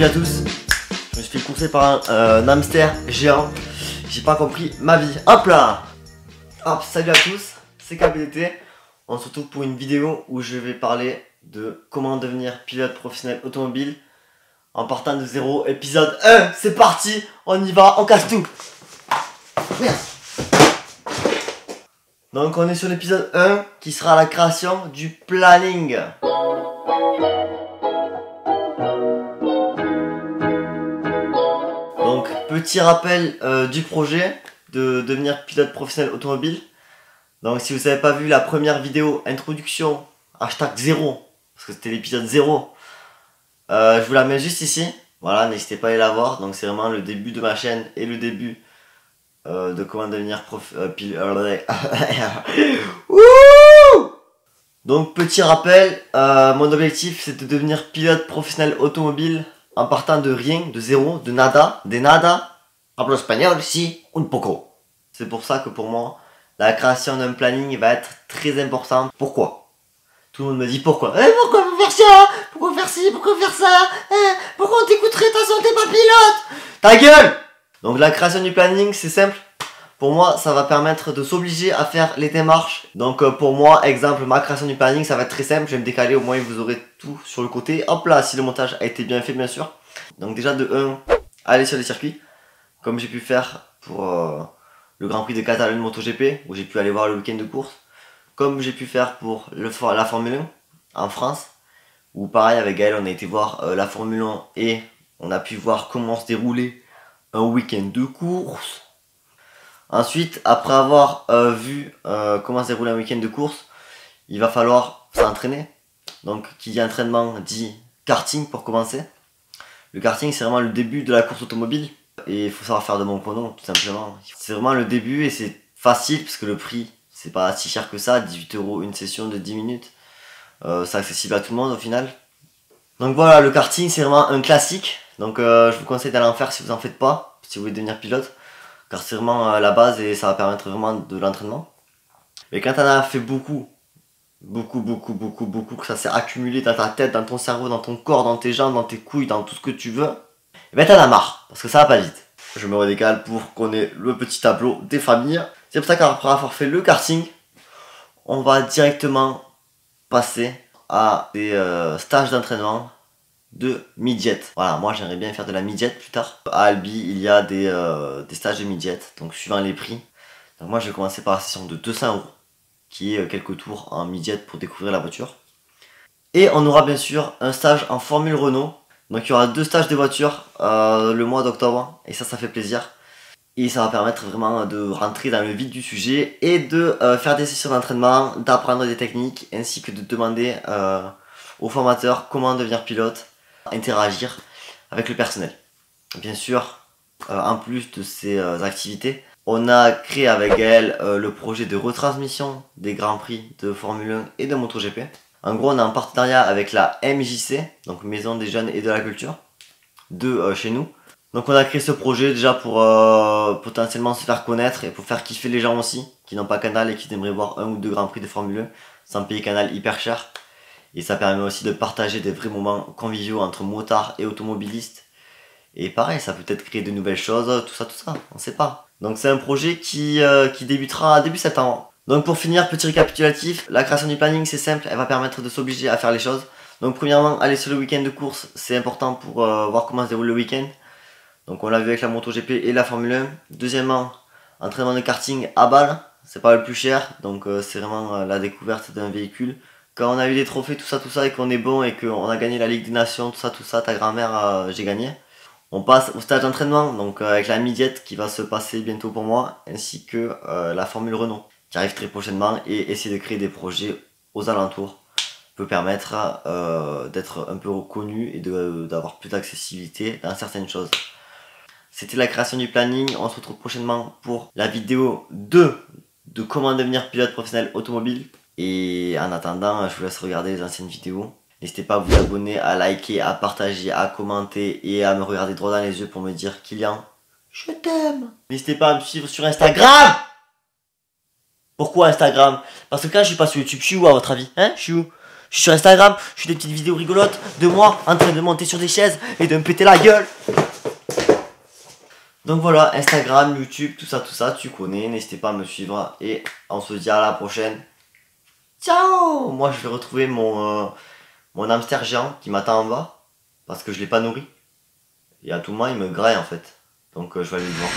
Salut à tous. Je me suis fait courser par un hamster géant. J'ai pas compris ma vie. Hop là. Hop, salut à tous, c'est KBDT. On se retrouve pour une vidéo où je vais parler de comment devenir pilote professionnel automobile en partant de zéro. Épisode 1, c'est parti. On y va, on casse tout. Merde. Donc on est sur l'épisode 1 qui sera la création du planning. Donc petit rappel du projet de devenir pilote professionnel automobile. Donc si vous n'avez pas vu la première vidéo introduction, hashtag 0, parce que c'était l'épisode 0, je vous la mets juste ici. Voilà, n'hésitez pas à aller la voir. Donc c'est vraiment le début de ma chaîne et le début de comment devenir pilote. Donc petit rappel, mon objectif c'est de devenir pilote professionnel automobile en partant de rien, de zéro, de nada, hablo espagnol, si, un poco. C'est pour ça que pour moi, la création d'un planning va être très importante. Pourquoi? Tout le monde me dit pourquoi. Pourquoi faire ça? Pourquoi faire ci? Pourquoi faire ça? Pourquoi on t'écouterait? De toute façon t'es pas pilote. Ta gueule! Donc la création du planning c'est simple. Pour moi ça va permettre de s'obliger à faire les démarches. Donc pour moi, exemple, ma création du planning ça va être très simple. Je vais me décaler, au moins vous aurez tout sur le côté. Hop là, si le montage a été bien fait bien sûr. Donc déjà de 1, aller sur les circuits. Comme j'ai pu faire pour le Grand Prix de Catalogne MotoGP, où j'ai pu aller voir le week-end de course. Comme j'ai pu faire pour la Formule 1 en France, où pareil avec Gaël on a été voir la Formule 1 et on a pu voir comment se déroulait un week-end de course. Ensuite, après avoir vu comment se déroulait un week-end de course, il va falloir s'entraîner. Donc qui dit entraînement dit karting pour commencer. Le karting c'est vraiment le début de la course automobile. Et il faut savoir faire de bons chronos, tout simplement. C'est vraiment le début et c'est facile parce que le prix, c'est pas si cher que ça. 18 € une session de 10 minutes. C'est accessible à tout le monde au final. Donc voilà, le karting c'est vraiment un classique. Donc je vous conseille d'aller en faire si vous en faites pas, si vous voulez devenir pilote. Car c'est vraiment la base et ça va permettre vraiment de l'entraînement. Mais quand on a fait beaucoup, que ça s'est accumulé dans ta tête, dans ton cerveau, dans ton corps, dans tes jambes, dans tes couilles, dans tout ce que tu veux, et ben t'en as marre, parce que ça va pas vite. Je me redécale pour qu'on ait le petit tableau des familles. C'est pour ça qu'après avoir fait le karting, on va directement passer à des stages d'entraînement de midget. Voilà, moi j'aimerais bien faire de la midget plus tard. À Albi, il y a des stages de midget, donc suivant les prix. Donc moi je vais commencer par la session de 200 €, qui est quelques tours en midget pour découvrir la voiture. Et on aura bien sûr un stage en Formule Renault. Donc il y aura 2 stages de voiture le mois d'octobre, et ça fait plaisir. Et ça va permettre vraiment de rentrer dans le vif du sujet et de faire des sessions d'entraînement, d'apprendre des techniques, ainsi que de demander aux formateurs comment devenir pilote, interagir avec le personnel. Bien sûr, en plus de ces activités, on a créé avec Gaël le projet de retransmission des Grands Prix de Formule 1 et de MotoGP. En gros, on est en partenariat avec la MJC, donc Maison des Jeunes et de la Culture, de chez nous. Donc on a créé ce projet déjà pour potentiellement se faire connaître et pour faire kiffer les gens aussi, qui n'ont pas Canal et qui aimeraient voir 1 ou 2 Grands Prix de Formule 1, sans payer Canal hyper cher. Et ça permet aussi de partager des vrais moments conviviaux entre motards et automobilistes. Et pareil, ça peut peut-être créer de nouvelles choses, tout ça, on sait pas. Donc c'est un projet qui débutera début septembre. Donc pour finir, petit récapitulatif, la création du planning c'est simple, elle va permettre de s'obliger à faire les choses. Donc premièrement, aller sur le week-end de course, c'est important pour voir comment se déroule le week-end. Donc on l'a vu avec la MotoGP et la Formule 1. Deuxièmement, entraînement de karting à balle, c'est pas le plus cher, donc c'est vraiment la découverte d'un véhicule. Quand on a eu des trophées, tout ça, et qu'on est bon et qu'on a gagné la Ligue des Nations, tout ça, ta grand-mère, j'ai gagné. On passe au stage d'entraînement, donc avec la midget qui va se passer bientôt pour moi, ainsi que la Formule Renault, qui arrive très prochainement, et essayer de créer des projets aux alentours peut permettre d'être un peu reconnu et d'avoir plus d'accessibilité dans certaines choses. C'était la création du planning, on se retrouve prochainement pour la vidéo 2 de comment devenir pilote professionnel automobile. Et en attendant, je vous laisse regarder les anciennes vidéos. N'hésitez pas à vous abonner, à liker, à partager, à commenter et à me regarder droit dans les yeux pour me dire Kylian, je t'aime. N'hésitez pas à me suivre sur Instagram. Pourquoi Instagram? Parce que quand je suis pas sur YouTube, je suis où à votre avis? Hein? Je suis où? Je suis sur Instagram, je fais des petites vidéos rigolotes de moi en train de monter sur des chaises et de me péter la gueule. Donc voilà, Instagram, YouTube, tout ça, tu connais. N'hésitez pas à me suivre et on se dit à la prochaine. Ciao! Moi, je vais retrouver mon hamster géant qui m'attend en bas parce que je l'ai pas nourri. Et à tout moment, il me graille en fait. Donc je vais aller le voir.